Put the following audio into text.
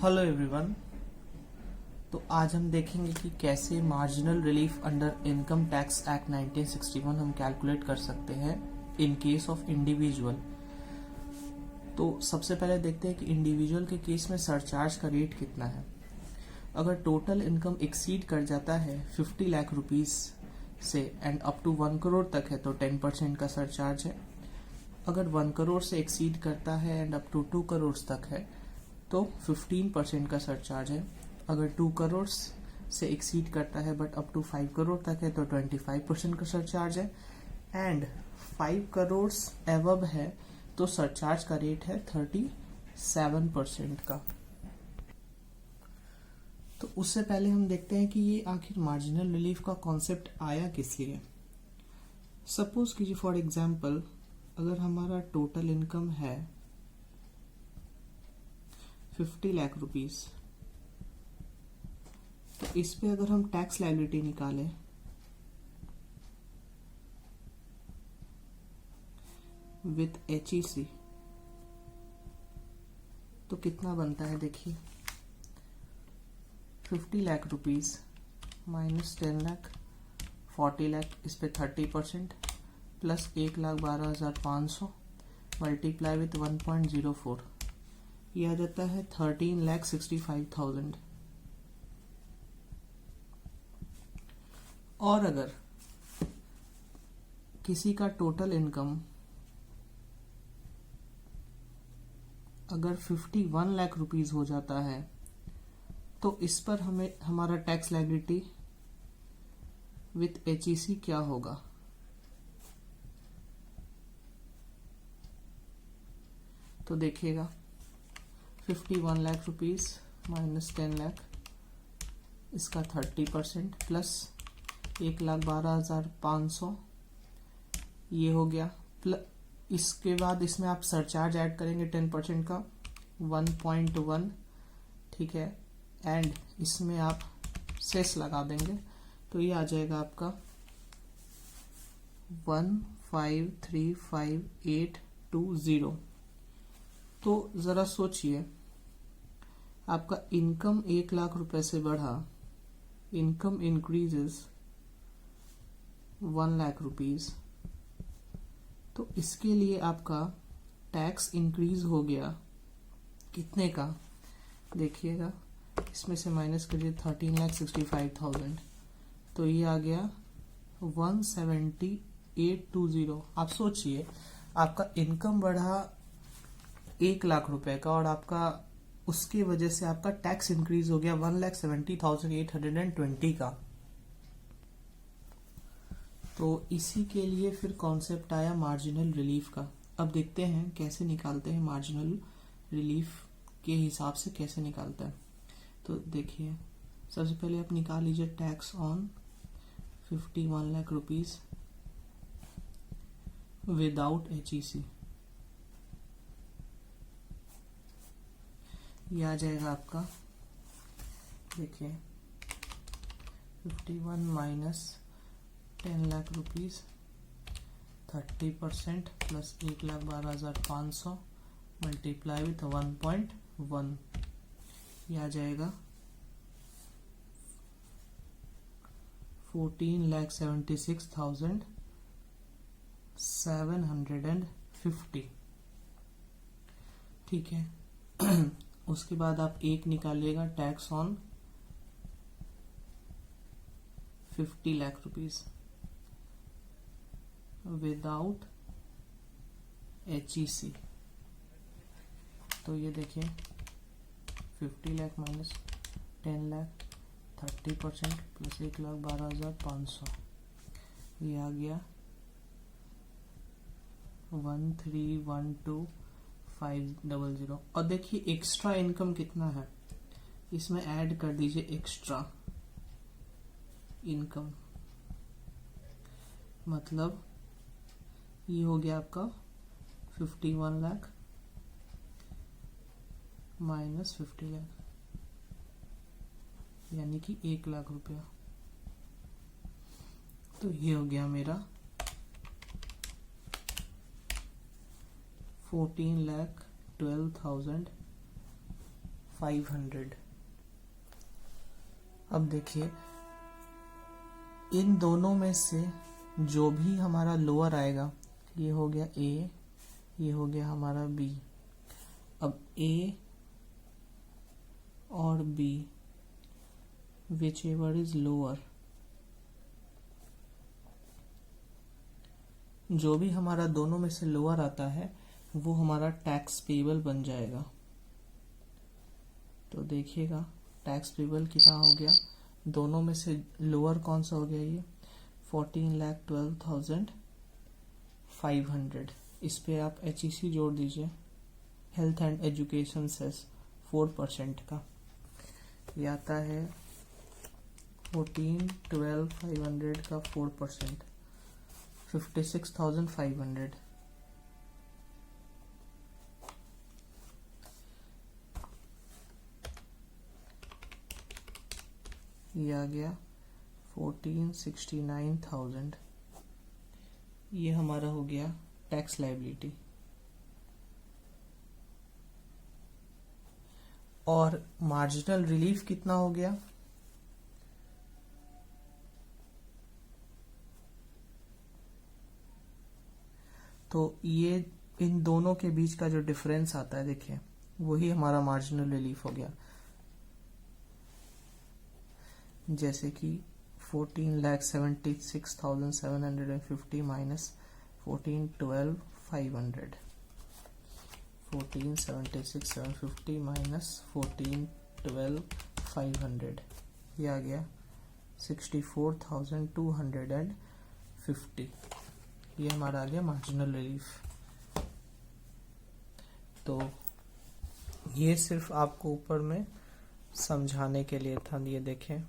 Hello everyone. तो आज हम देखेंगे कि कैसे marginal relief under income tax act 1961 हम कैलकुलेट कर सकते हैं इन केस ऑफ इंडिविजुअल। तो सबसे पहले देखते हैं कि इंडिविजुअल के केस में सरचार्ज का रेट कितना है। अगर टोटल इनकम एक्सीड कर जाता है 50 लाख रुपीज से एंड अप टू 1 करोड़ तक है तो 10% का सरचार्ज है। अगर 1 करोड़ से एक्सीड करता है एंड अप टू 2 करोड़ तक है तो 15% का सरचार्ज है। अगर 2 करोड़ से एक्सीड करता है बट अप टू 5 करोड़ तक है तो 25% का सरचार्ज है। एंड 5 करोड़ एवब है तो सरचार्ज का रेट है 37% का। तो उससे पहले हम देखते हैं कि ये आखिर मार्जिनल रिलीफ का कॉन्सेप्ट आया किस लिए। सपोज कीजिए फॉर एग्जांपल अगर हमारा टोटल इनकम है 50 लाख रुपीस, तो इस पे अगर हम टैक्स लायबिलिटी निकालें विथ HEC तो कितना बनता है देखिए। 50 लाख रुपीस माइनस 10 लाख 40 लाख, इस पे 30% प्लस 1,12,500 मल्टीप्लाई विथ 1.04, ये आ जाता है 13,65,000। और अगर किसी का टोटल इनकम अगर 51 लाख रुपीस हो जाता है तो इस पर हमें हमारा टैक्स लायबिलिटी विथ HEC क्या होगा। तो देखिएगा 51 लाख रुपीस माइनस 10 लाख, इसका 30% प्लस 1,12,500 ये हो गया। इसके बाद इसमें आप सरचार्ज ऐड करेंगे 10% का 1.1, ठीक है। एंड इसमें आप सेस लगा देंगे तो ये आ जाएगा आपका 1535820। तो जरा सोचिए आपका इनकम 1 लाख रुपए से बढ़ा, इनकम इंक्रीजेस 1 लाख रुपीस, तो इसके लिए आपका टैक्स इंक्रीज हो गया कितने का देखिएगा। इसमें से माइनस करिए 13,65,000 तो ये आ गया 178,820। आप सोचिए आपका इनकम बढ़ा 1 लाख रुपए का और आपका उसकी वजह से आपका टैक्स इंक्रीज हो गया 1,70,820 का। तो इसी के लिए फिर कॉन्सेप्ट आया मार्जिनल रिलीफ का। अब देखते हैं कैसे निकालते हैं मार्जिनल रिलीफ के हिसाब से कैसे निकालता है। तो देखिए सबसे पहले आप निकाल लीजिए tax on 51 lakh rupees without HEC, ये आ जाएगा आपका देखिए 51 minus 10 lakh rupees 30% plus 1,12,500 multiply with 1.1, ये आ जाएगा 14,76,750, ठीक है। उसके बाद आप एक निकालिएगा tax on 50 lakh rupees without HEC। तो ये देखिए 50 लाख माइनस 10 लाख 30% प्लस 1,12,500, ये आ गया 1312500। और देखिए एक्स्ट्रा इनकम कितना है, इसमें ऐड कर दीजिए एक्स्ट्रा इनकम, मतलब ये हो गया आपका 51 लाख माइनस 50 लाख यानी कि 1 लाख रुपया। तो ये हो गया मेरा 14,12,500 500। अब देखिए इन दोनों में से जो भी हमारा लोअर आएगा, ये हो गया ए, ये हो गया हमारा बी। अब ए और B whichever is lower, जो भी हमारा दोनों में से लोअर आता है वो हमारा टैक्स पेबल बन जाएगा। तो देखिएगा टैक्स पेबल कितना हो गया, दोनों में से लोअर कौन सा हो गया, ये 14,12,500। इस पे आप HEC जोड़ दीजिए, हेल्थ एंड एजुकेशन सेस 4% का, ये आता है 14,12,500 का 4%, 56,500। ये आ गया 14,69,000। ये हमारा हो गया टैक्स लायबिलिटी। और मार्जिनल रिलीफ कितना हो गया, तो ये इन दोनों के बीच का जो डिफरेंस आता है देखिए, वही हमारा मार्जिनल रिलीफ हो गया। जैसे कि 14,76,750 माइनस 14,12,500, 14,76,750 माइनस 14,12,500, ये आ गया 64,250। ये हमारा आ गया मार्जिनल रिलीफ। तो ये सिर्फ आपको ऊपर में समझाने के लिए था, ये देखें।